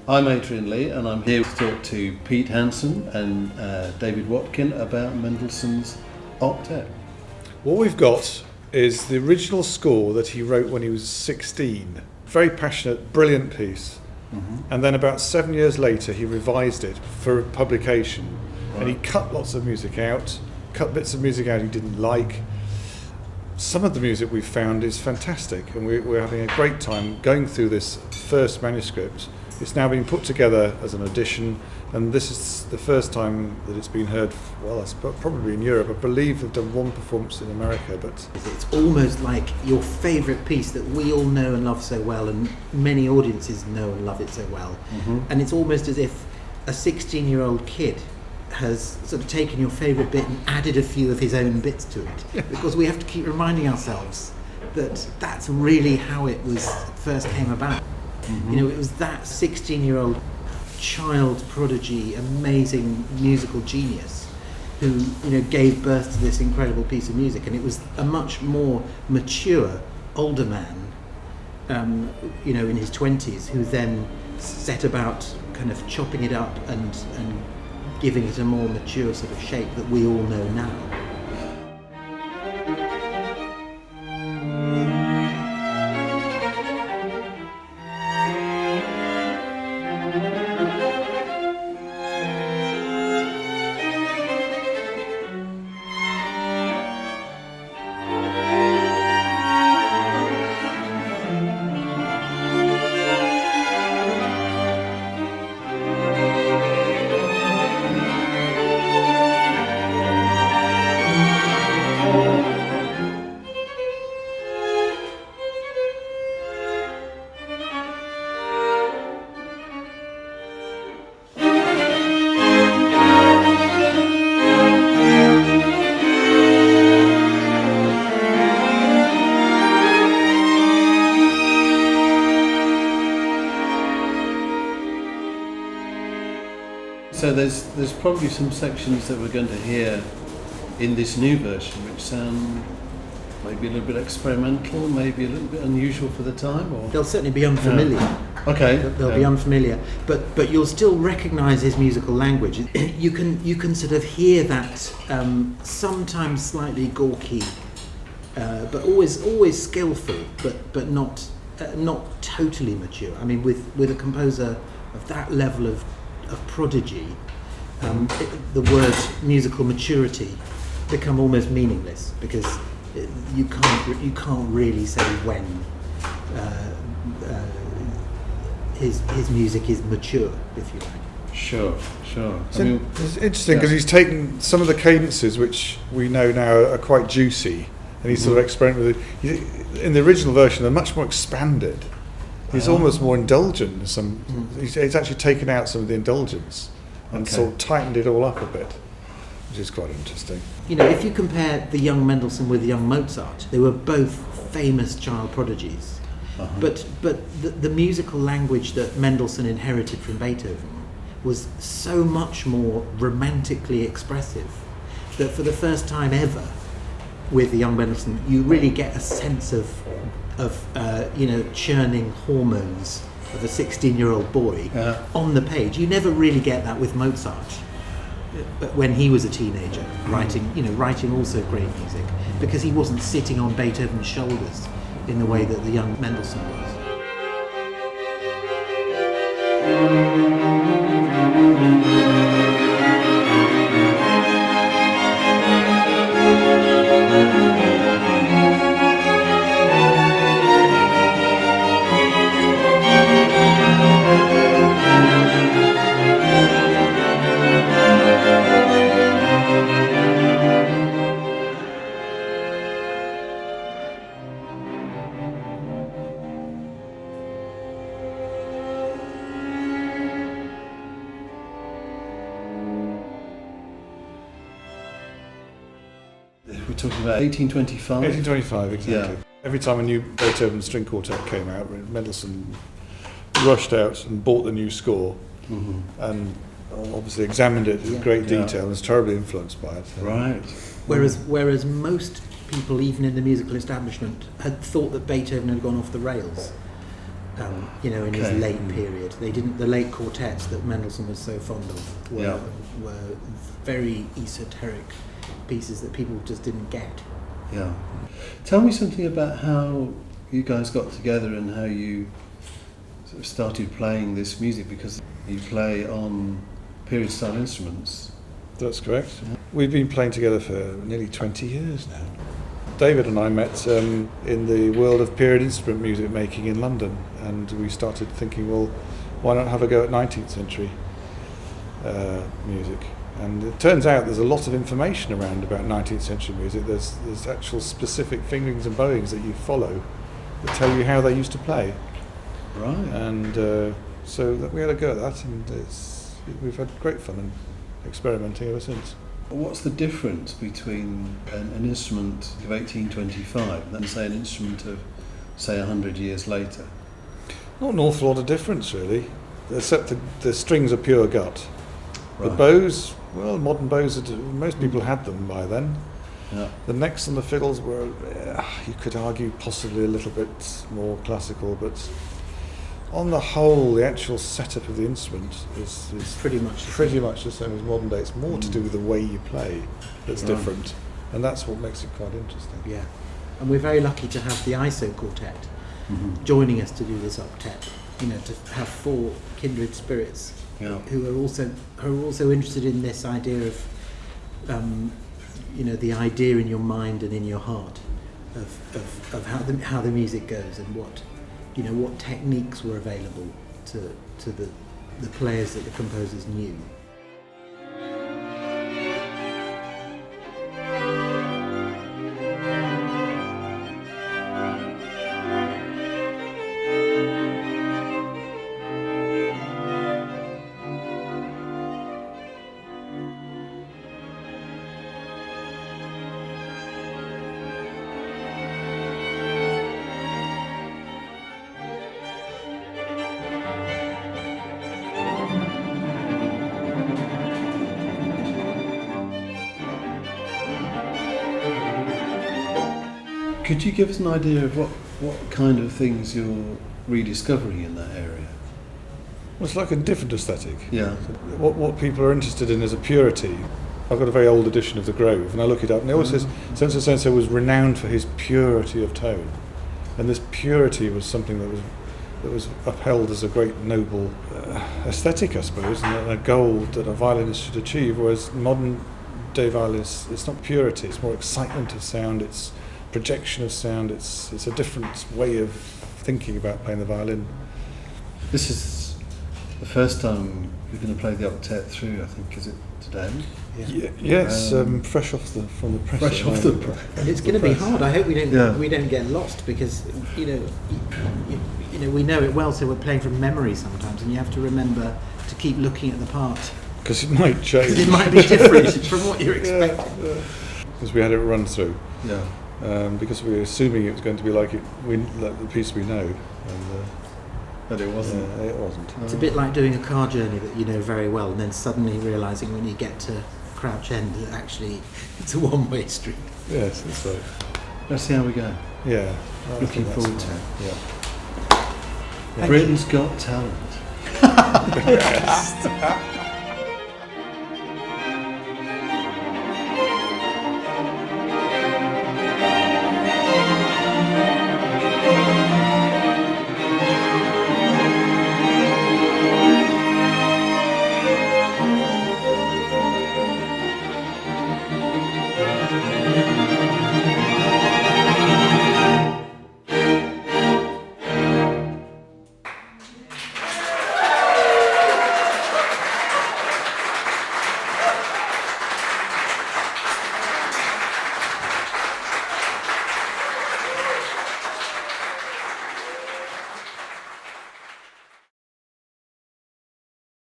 I'm Adrian Lee, and I'm here to talk to Pete Hanson and David Watkin about Mendelssohn's Octet. What we've got is the original score that he wrote when he was 16. Very passionate, brilliant piece. Mm-hmm. And then about 7 years later, he revised it for publication. Right. And he cut lots of music out, cut bits of music out he didn't like. Some of the music we've found is fantastic, and we're having a great time going through this first manuscript. It's now been put together as an edition, and this is the first time that it's been heard, well, it's probably in Europe. I believe they've done one performance in America, but... It's almost like your favourite piece that we all know and love so well, and many audiences know and love it so well. Mm-hmm. And it's almost as if a 16-year-old kid has sort of taken your favourite bit and added a few of his own bits to it. Because we have to keep reminding ourselves that that's really how it was first came about. Mm-hmm. You know, it was that 16-year-old child prodigy, amazing musical genius who, you know, gave birth to this incredible piece of music. And it was a much more mature, older man, you know, in his 20s, who then set about kind of chopping it up and giving it a more mature sort of shape that we all know now. So there's probably some sections that we're going to hear in this new version which sound maybe a little bit experimental, maybe a little bit unusual for the time, or they'll certainly be unfamiliar. Yeah. Okay, they'll be unfamiliar, but you'll still recognise his musical language. You can sort of hear that sometimes slightly gawky, but always skillful, but not totally mature. I mean, with a composer of that level of prodigy, the word musical maturity become almost meaningless, because you can't really say when his music is mature, if you like. Sure. It's interesting because he's taken some of the cadences which we know now are quite juicy, and he's sort of experimented with it. In the original version, they're much more expanded. He's almost more indulgent. He's actually taken out some of the indulgence and sort of tightened it all up a bit, which is quite interesting. You know, if you compare the young Mendelssohn with the young Mozart, they were both famous child prodigies. Uh-huh. But the musical language that Mendelssohn inherited from Beethoven was so much more romantically expressive that for the first time ever with the young Mendelssohn, you really get a sense of you know, churning hormones of a 16-year-old boy on the page. You never really get that with Mozart, but when he was a teenager, writing also great music, because he wasn't sitting on Beethoven's shoulders in the way that the young Mendelssohn was. We're talking about 1825? 1825, exactly. Yeah. Every time a new Beethoven string quartet came out, Mendelssohn rushed out and bought the new score, and obviously examined it in great detail and was terribly influenced by it. Right. Whereas most people, even in the musical establishment, had thought that Beethoven had gone off the rails. in his Okay. late period. They didn't. The late quartets that Mendelssohn was so fond of were very esoteric pieces that people just didn't get. Yeah. Tell me something about how you guys got together and how you sort of started playing this music, because you play on period style instruments. That's correct. Yeah. We've been playing together for nearly 20 years now. David and I met in the world of period instrument music making in London, and we started thinking, well, why not have a go at 19th century music? And it turns out there's a lot of information around about 19th century music. There's actual specific fingerings and bowings that you follow that tell you how they used to play. Right. And so that we had a go at that, and we've had great fun and experimenting ever since. What's the difference between an instrument of 1825 and say an instrument of, say, 100 years later? Not an awful lot of difference, really, except the strings are pure gut. Right. The bows, well, modern bows, most people had them by then. Yeah. The necks and the fiddles were, you could argue, possibly a little bit more classical, but on the whole, the actual setup of the instrument is Pretty much the same as modern day. It's more to do with the way you play that's Right. different, and that's what makes it quite interesting. Yeah, and we're very lucky to have the ISO Quartet joining us to do this octet. To have four kindred spirits who are also interested in this idea of, the idea in your mind and in your heart of how the music goes and what techniques were available to the players that the composers knew. Could you give us an idea of what kind of things you're rediscovering in that area? Well, it's like a different aesthetic. Yeah. What people are interested in is a purity. I've got a very old edition of The Grove, and I look it up, and it always says so-and-so was renowned for his purity of tone. And this purity was something that was upheld as a great noble aesthetic, I suppose, and a goal that a violinist should achieve, whereas modern day violinists, it's not purity, it's more excitement of sound, it's projection of sound, it's a different way of thinking about playing the violin. This is the first time we're going to play the octet through, I think, is it today? Yes, fresh off from the press. Fresh off the press. It's going to be hard. I hope we don't Yeah. we don't get lost, because we know it well, so we're playing from memory sometimes, and you have to remember to keep looking at the part, Because it might change. because it might be different from what you're expecting. Because we had it run through. Yeah. Because we were assuming it was going to be like the piece we know, and But it wasn't. it wasn't. It's a bit like doing a car journey that you know very well, and then suddenly realising when you get to Crouch End that actually it's a one-way street. Yes, that's right. Let's see how we go. Yeah. I Looking think that's forward to fine. it. Yeah. Britain's Got Talent.